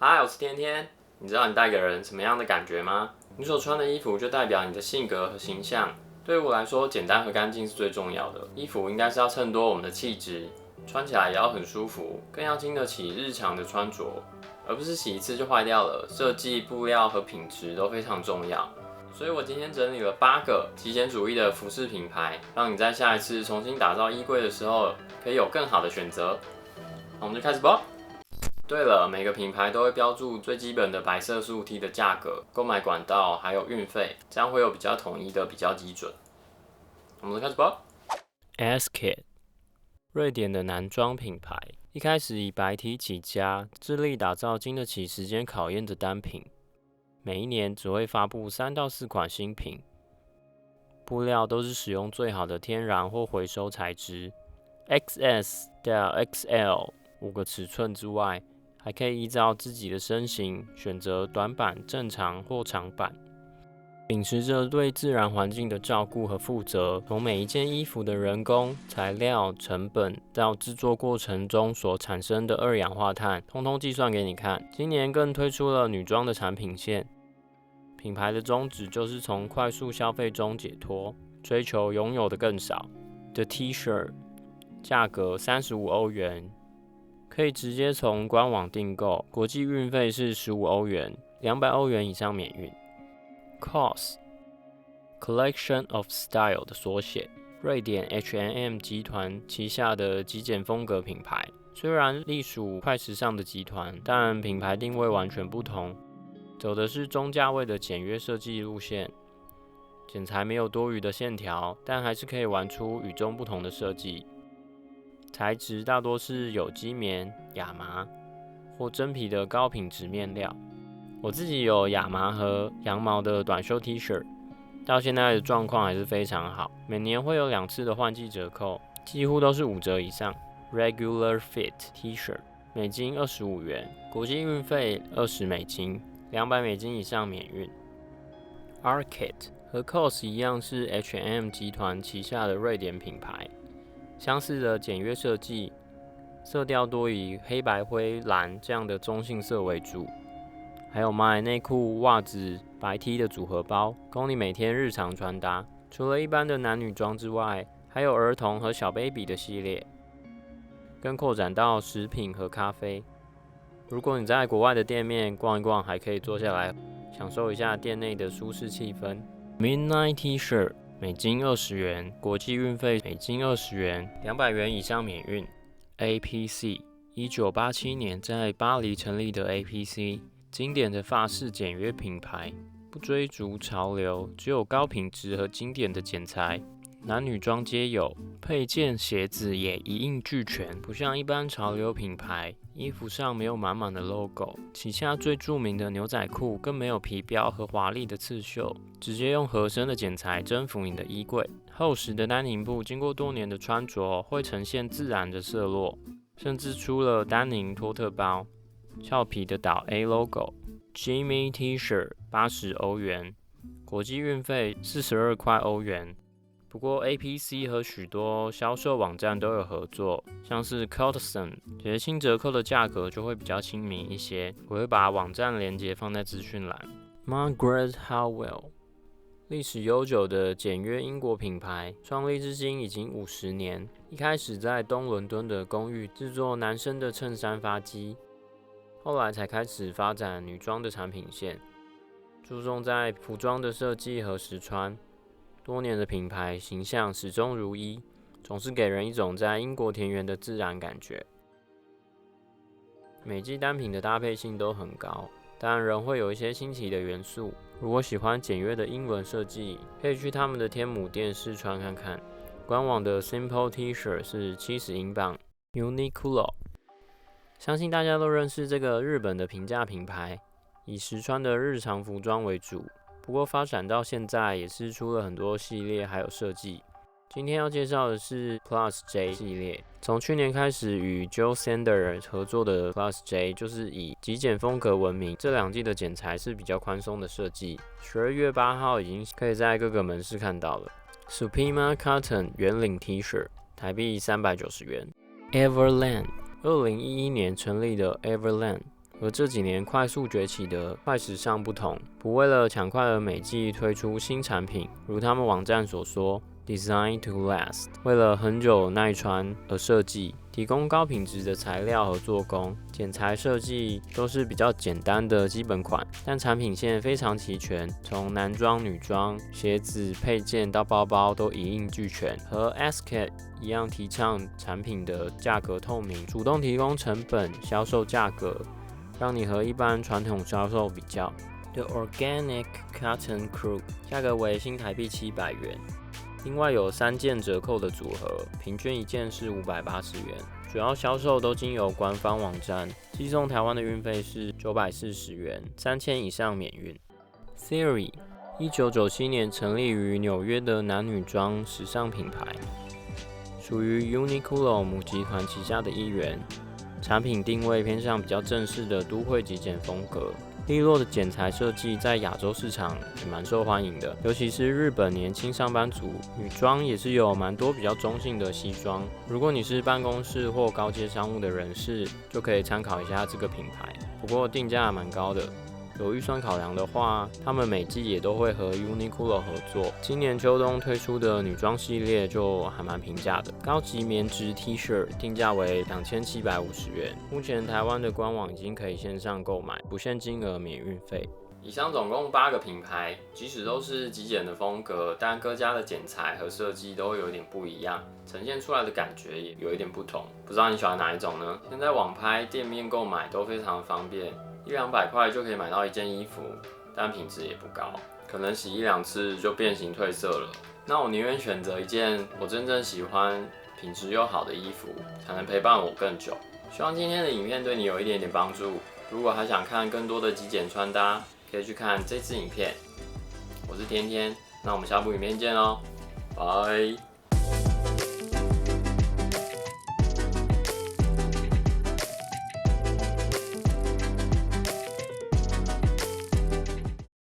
嗨，我是天天。你知道你带给人什么样的感觉吗？你所穿的衣服就代表你的性格和形象。对于我来说，简单和干净是最重要的。衣服应该是要衬托我们的气质，穿起来也要很舒服，更要经得起日常的穿着，而不是洗一次就坏掉了。设计、布料和品质都非常重要。所以我今天整理了8个极简主义的服饰品牌，让你在下一次重新打造衣柜的时候，可以有更好的选择。那我们就开始吧。对了，每个品牌都会标注最基本的白色素 T 的价格、购买管道还有运费，这样会有比较统一的比较基准。我们开始吧。Asket， 瑞典的男装品牌，一开始以白 T 起家，致力打造经得起时间考验的单品。每一年只会发布3到4款新品，布料都是使用最好的天然或回收材质。XS 到 XL 5个尺寸之外，还可以依照自己的身形选择短版、正常或长版，秉持着对自然环境的照顾和负责，从每一件衣服的人工、材料、成本到制作过程中所产生的二氧化碳，通通计算给你看。今年更推出了女装的产品线，品牌的宗旨就是从快速消费中解脱，追求拥有的更少。的 T-shirt 价格35欧元。可以直接从官网订购，国际运费是15欧元，200欧元以上免运。COS Collection of Style 的缩写，瑞典 H&M 集团旗下的极简风格品牌。虽然隶属快时尚的集团，但品牌定位完全不同，走的是中价位的简约设计路线。剪裁没有多余的线条，但还是可以玩出与众不同的设计。材质大多是有机棉、亚麻或真皮的高品质面料。我自己有亚麻和羊毛的短袖 T 恤，到现在的状况还是非常好。每年会有2次的换季折扣，几乎都是5折以上。Regular Fit T 恤，美金25元，国际运费20美金，200美金以上免运。Arket 和 COS 一样是 H&M 集团旗下的瑞典品牌。相似的简约设计，色调多以黑白灰蓝这样的中性色为主，还有买内裤、袜子、白 T 的组合包，供你每天日常穿搭。除了一般的男女装之外，还有儿童和小 baby 的系列，更扩展到食品和咖啡。如果你在国外的店面逛一逛，还可以坐下来享受一下店内的舒适气氛。Midnight T-shirt。美金20元，国际运费美金20元，200元以上免运。APC 1987年在巴黎成立的 APC， 经典的法式简约品牌，不追逐潮流，只有高品质和经典的剪裁，男女装皆有，配件、鞋子也一应俱全，不像一般潮流品牌，衣服上没有满满的 logo， 旗下最著名的牛仔裤更没有皮标和华丽的刺绣，直接用合身的剪裁征服你的衣柜。厚实的丹宁布经过多年的穿着，会呈现自然的色落，甚至出了丹宁托特包，俏皮的岛 A logo。Jimmy T-shirt 80欧元，国际运费42块欧元。不过 APC 和许多销售网站都有合作，像是 Cotson， 节庆折扣的价格就会比较亲民一些。我会把网站连结放在资讯栏。Margaret Howell， 历史悠久的简约英国品牌，创立至今已经50年。一开始在东伦敦的公寓制作男生的衬衫发髻，后来才开始发展女装的产品线，注重在服装的设计和实穿。多年的品牌形象始终如一，总是给人一种在英国田园的自然感觉。每季单品的搭配性都很高，但仍会有一些新奇的元素。如果喜欢简约的英伦设计，可以去他们的天母店试穿看看。官网的 Simple T-shirt 是70英镑。Uniqlo， 相信大家都认识这个日本的平价品牌，以实穿的日常服装为主。不过发展到现在，也是出了很多系列还有设计。今天要介绍的是 Plus J 系列，从去年开始与 Joe Sander 合作的 Plus J 就是以极简风格闻名。这2季的剪裁是比较宽松的设计。12月8号已经可以在各个门市看到了。Supima Cotton 圆领 T 恤，台币390元。Everland 2011年成立的 Everland 和这几年快速崛起的快时尚不同，不为了抢快而每季推出新产品，如他们网站所说 ，Design to last， 为了很久耐穿而设计，提供高品质的材料和做工，剪裁设计都是比较简单的基本款，但产品线非常齐全，从男装、女装、鞋子、配件到包包都一应俱全，和 Asket 一样提倡产品的价格透明，主动提供成本、销售价格。让你和一般传统销售比较。The Organic Cotton Crew 价格为新台币700元，另外有3件折扣的组合，平均1件是580元。主要销售都经由官方网站，寄送台湾的运费是940元，3000以上免运。Theory 1997年成立于纽约的男女装时尚品牌，属于 Uniqlo 母集团旗下的一员。产品定位偏向比较正式的都会极简风格，利落的剪裁设计在亚洲市场也蛮受欢迎的，尤其是日本年轻上班族。女装也是有蛮多比较中性的西装，如果你是办公室或高阶商务的人士，就可以参考一下这个品牌。不过定价蛮高的。有预算考量的话，他们每季也都会和 Uniqlo 合作。今年秋冬推出的女装系列就还蛮平价的，高级棉质 T 恤定价为2750元。目前台湾的官网已经可以线上购买，不限金额免运费。以上总共8个品牌，即使都是极简的风格，但各家的剪裁和设计都会有点不一样，呈现出来的感觉也有一点不同。不知道你喜欢哪一种呢？现在网拍、店面购买都非常方便。100-200块就可以买到一件衣服，但品质也不高，可能洗1-2次就变形褪色了。那我宁愿选择一件我真正喜欢、品质又好的衣服，才能陪伴我更久。希望今天的影片对你有一点点帮助。如果还想看更多的极简穿搭，可以去看这支影片。我是天天，那我们下部影片见喽，拜。